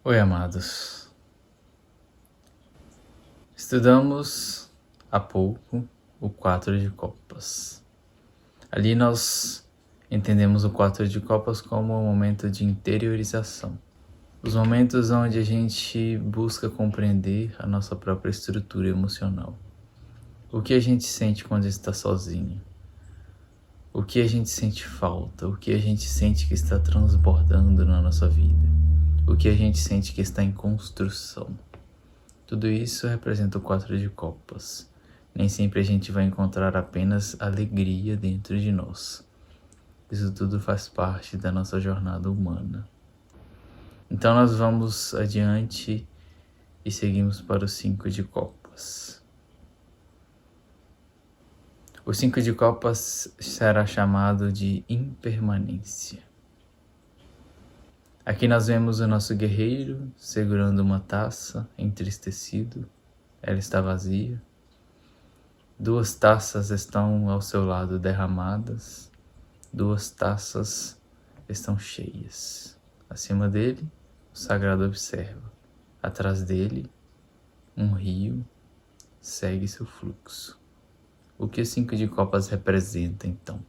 Oi, amados. Estudamos há pouco o 4 de copas. Ali nós entendemos o 4 de copas como um momento de interiorização. Os momentos onde a gente busca compreender a nossa própria estrutura emocional. O que a gente sente quando está sozinho? O que a gente sente falta? O que a gente sente que está transbordando na nossa vida? O que a gente sente que está em construção? Tudo isso representa o 4 de copas. Nem sempre a gente vai encontrar apenas alegria dentro de nós. Isso tudo faz parte da nossa jornada humana. Então nós vamos adiante e seguimos para o 5 de copas. O 5 de copas será chamado de impermanência. Aqui nós vemos o nosso guerreiro segurando uma taça, entristecido. Ela está vazia. 2 taças estão ao seu lado derramadas. 2 taças estão cheias. Acima dele, o sagrado observa. Atrás dele, um rio segue seu fluxo. O que o 5 de copas representa, então?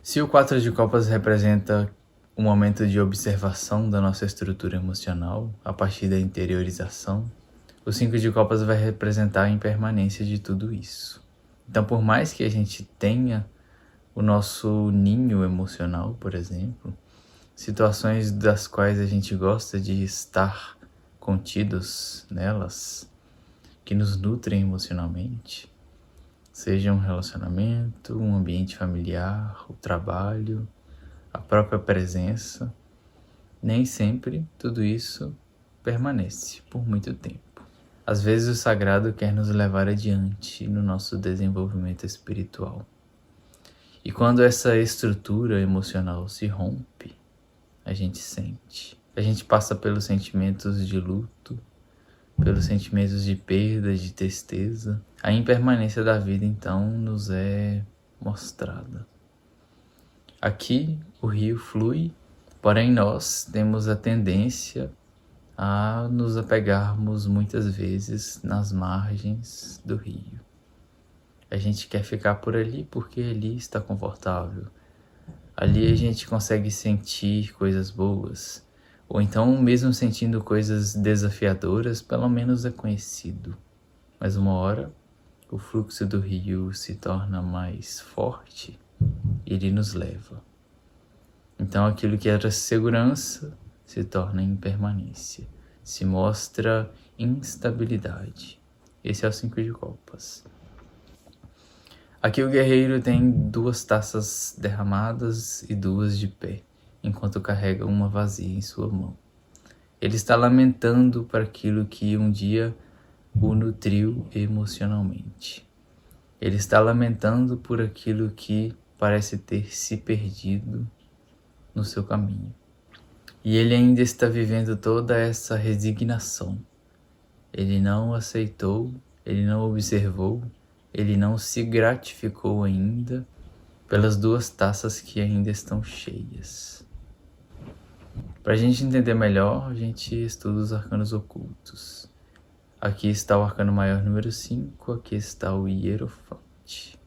Se o 4 de copas representa um momento de observação da nossa estrutura emocional, a partir da interiorização, o 5 de copas vai representar a impermanência de tudo isso. Então, por mais que a gente tenha o nosso ninho emocional, por exemplo, situações das quais a gente gosta de estar contidos nelas, que nos nutrem emocionalmente, seja um relacionamento, um ambiente familiar, o trabalho, a própria presença, nem sempre tudo isso permanece por muito tempo. Às vezes o sagrado quer nos levar adiante no nosso desenvolvimento espiritual. E quando essa estrutura emocional se rompe, a gente sente. A gente passa pelos sentimentos de luto, pelos sentimentos de perda, de tristeza. A impermanência da vida, então, nos é mostrada. Aqui o rio flui, porém nós temos a tendência a nos apegarmos muitas vezes nas margens do rio. A gente quer ficar por ali porque ali está confortável. Ali a gente consegue sentir coisas boas. Ou então, mesmo sentindo coisas desafiadoras, pelo menos é conhecido. Mas uma hora, o fluxo do rio se torna mais forte e ele nos leva. Então aquilo que era segurança se torna impermanência, se mostra instabilidade. Esse é o 5 de copas. Aqui o guerreiro tem 2 taças derramadas e 2 de pé, enquanto carrega uma vazia em sua mão. Ele está lamentando por aquilo que um dia o nutriu emocionalmente. Ele está lamentando por aquilo que parece ter se perdido no seu caminho. E ele ainda está vivendo toda essa resignação. Ele não aceitou, ele não observou, ele não se gratificou ainda pelas 2 taças que ainda estão cheias. Para a gente entender melhor, a gente estuda os arcanos ocultos. Aqui está o arcano maior número 5, aqui está o Hierofante.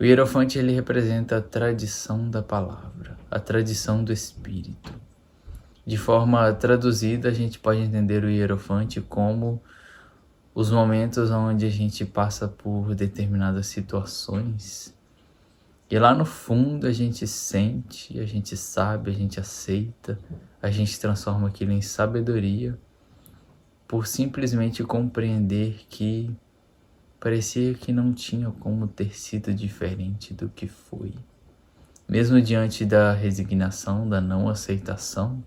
O Hierofante ele representa a tradição da palavra, a tradição do espírito. De forma traduzida, a gente pode entender o Hierofante como os momentos onde a gente passa por determinadas situações e lá no fundo a gente sente, a gente sabe, a gente aceita, a gente transforma aquilo em sabedoria por simplesmente compreender que parecia que não tinha como ter sido diferente do que foi. Mesmo diante da resignação, da não aceitação,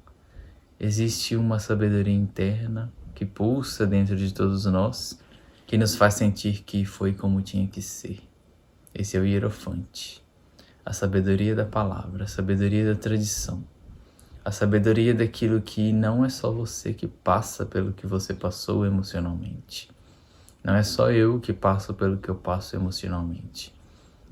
existe uma sabedoria interna que pulsa dentro de todos nós, que nos faz sentir que foi como tinha que ser. Esse é o Hierofante. A sabedoria da palavra, a sabedoria da tradição. A sabedoria daquilo que não é só você que passa pelo que você passou emocionalmente. Não é só eu que passo pelo que eu passo emocionalmente.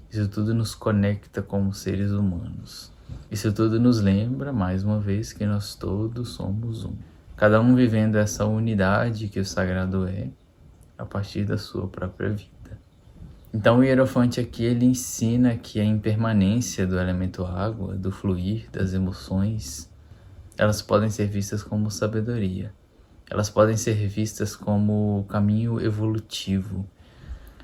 Isso tudo nos conecta como seres humanos. Isso tudo nos lembra, mais uma vez, que nós todos somos um. cada um vivendo essa unidade que o sagrado é, a partir da sua própria vida. Então o Hierofante aqui, ele ensina que a impermanência do elemento água, do fluir, das emoções, elas podem ser vistas como sabedoria. Elas podem ser vistas como caminho evolutivo.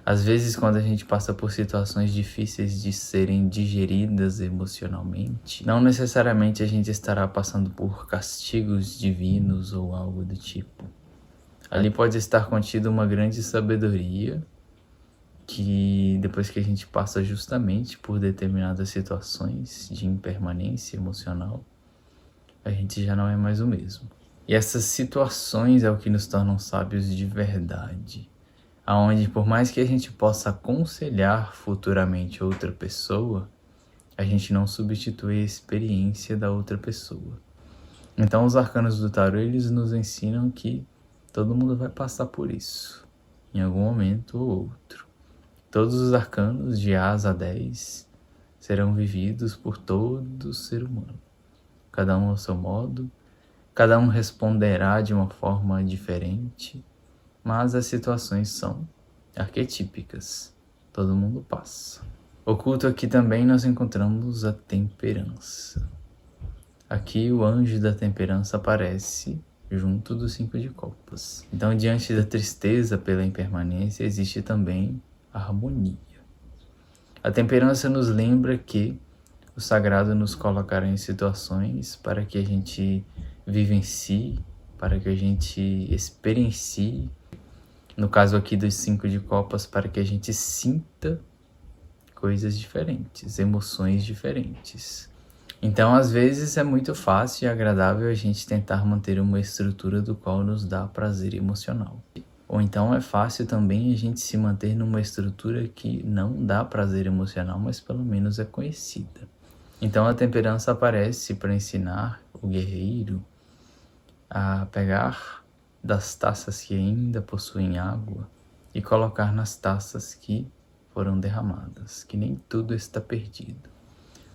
Às vezes, quando a gente passa por situações difíceis de serem digeridas emocionalmente, não necessariamente a gente estará passando por castigos divinos ou algo do tipo. Ali pode estar contida uma grande sabedoria que, depois que a gente passa justamente por determinadas situações de impermanência emocional, a gente já não é mais o mesmo. E essas situações é o que nos tornam sábios de verdade. Aonde, por mais que a gente possa aconselhar futuramente outra pessoa, a gente não substitui a experiência da outra pessoa. Então os arcanos do tarô, eles nos ensinam que todo mundo vai passar por isso, em algum momento ou outro. Todos os arcanos de A a 10 serão vividos por todo ser humano, cada um ao seu modo, cada um responderá de uma forma diferente, mas as situações são arquetípicas, todo mundo passa. Oculto aqui também nós encontramos a temperança. Aqui o anjo da temperança aparece junto dos 5 de copas. Então, diante da tristeza pela impermanência, existe também a harmonia. A temperança nos lembra que o sagrado nos colocará em situações para que a gente vivencie, para que a gente experiencie, no caso aqui dos 5 de copas, para que a gente sinta coisas diferentes, emoções diferentes. Então, às vezes, é muito fácil e agradável a gente tentar manter uma estrutura do qual nos dá prazer emocional. Ou então é fácil também a gente se manter numa estrutura que não dá prazer emocional, mas pelo menos é conhecida. Então a temperança aparece para ensinar o guerreiro a pegar das taças que ainda possuem água e colocar nas taças que foram derramadas, que nem tudo está perdido.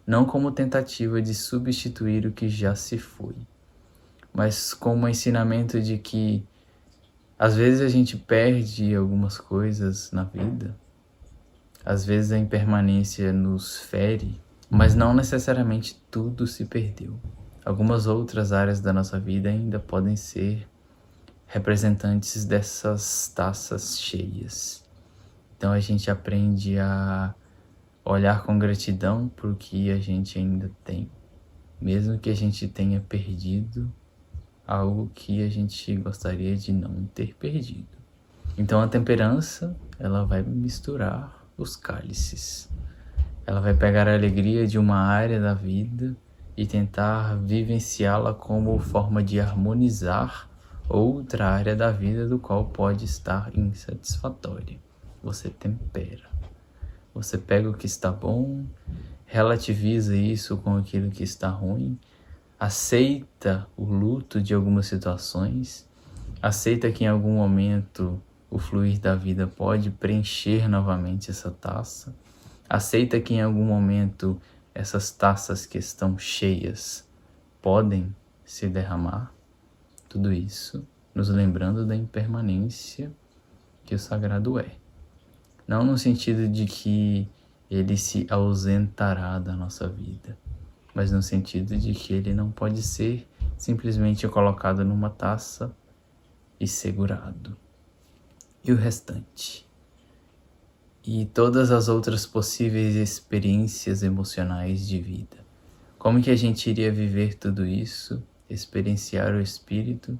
Não como tentativa de substituir o que já se foi, mas como ensinamento de que às vezes a gente perde algumas coisas na vida, às vezes a impermanência nos fere, mas não necessariamente tudo se perdeu. Algumas outras áreas da nossa vida ainda podem ser representantes dessas taças cheias. Então a gente aprende a olhar com gratidão por o que a gente ainda tem, mesmo que a gente tenha perdido algo que a gente gostaria de não ter perdido. Então a temperança, ela vai misturar os cálices. Ela vai pegar a alegria de uma área da vida e tentar vivenciá-la como forma de harmonizar outra área da vida do qual pode estar insatisfatória. Você tempera. Você pega o que está bom, relativiza isso com aquilo que está ruim, aceita o luto de algumas situações, aceita que em algum momento o fluir da vida pode preencher novamente essa taça, aceita que em algum momento essas taças que estão cheias podem se derramar. Tudo isso nos lembrando da impermanência que o sagrado é. Não no sentido de que ele se ausentará da nossa vida, mas no sentido de que ele não pode ser simplesmente colocado numa taça e segurado. E o restante? E todas as outras possíveis experiências emocionais de vida. Como que a gente iria viver tudo isso, experienciar o espírito,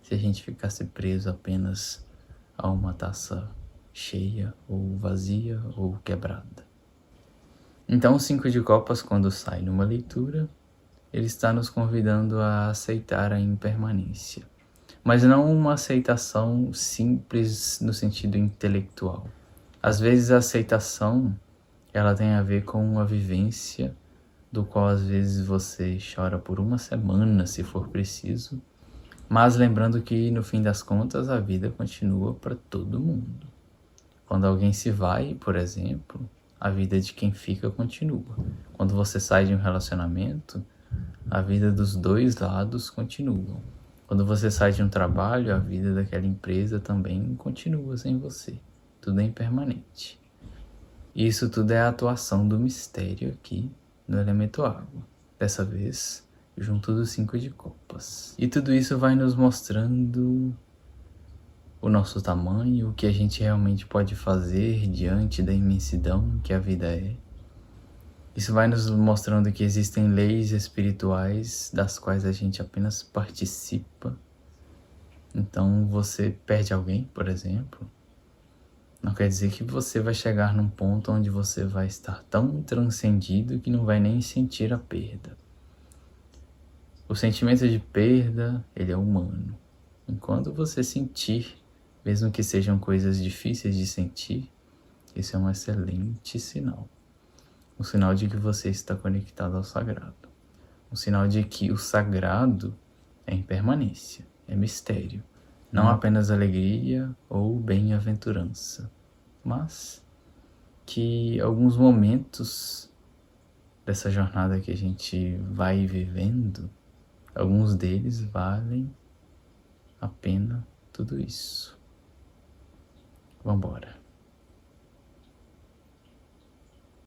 se a gente ficasse preso apenas a uma taça cheia, ou vazia, ou quebrada? Então o 5 de copas, quando sai numa leitura, ele está nos convidando a aceitar a impermanência. Mas não uma aceitação simples no sentido intelectual. Às vezes a aceitação, ela tem a ver com uma vivência do qual às vezes você chora por uma semana, se for preciso, mas lembrando que no fim das contas a vida continua para todo mundo. Quando alguém se vai, por exemplo, a vida de quem fica continua. Quando você sai de um relacionamento, a vida dos dois lados continuam. Quando você sai de um trabalho, a vida daquela empresa também continua sem você. Tudo é impermanente. Isso tudo é a atuação do mistério aqui no elemento água. Dessa vez, junto dos 5 de copas. E tudo isso vai nos mostrando o nosso tamanho, o que a gente realmente pode fazer diante da imensidão que a vida é. Isso vai nos mostrando que existem leis espirituais das quais a gente apenas participa. Então, você perde alguém, por exemplo, não quer dizer que você vai chegar num ponto onde você vai estar tão transcendido que não vai nem sentir a perda. O sentimento de perda, ele é humano. Enquanto você sentir, mesmo que sejam coisas difíceis de sentir, isso é um excelente sinal. Um sinal de que você está conectado ao sagrado. Um sinal de que o sagrado é impermanência, é mistério. Não apenas alegria ou bem-aventurança, mas que alguns momentos dessa jornada que a gente vai vivendo, alguns deles valem a pena tudo isso. Vambora.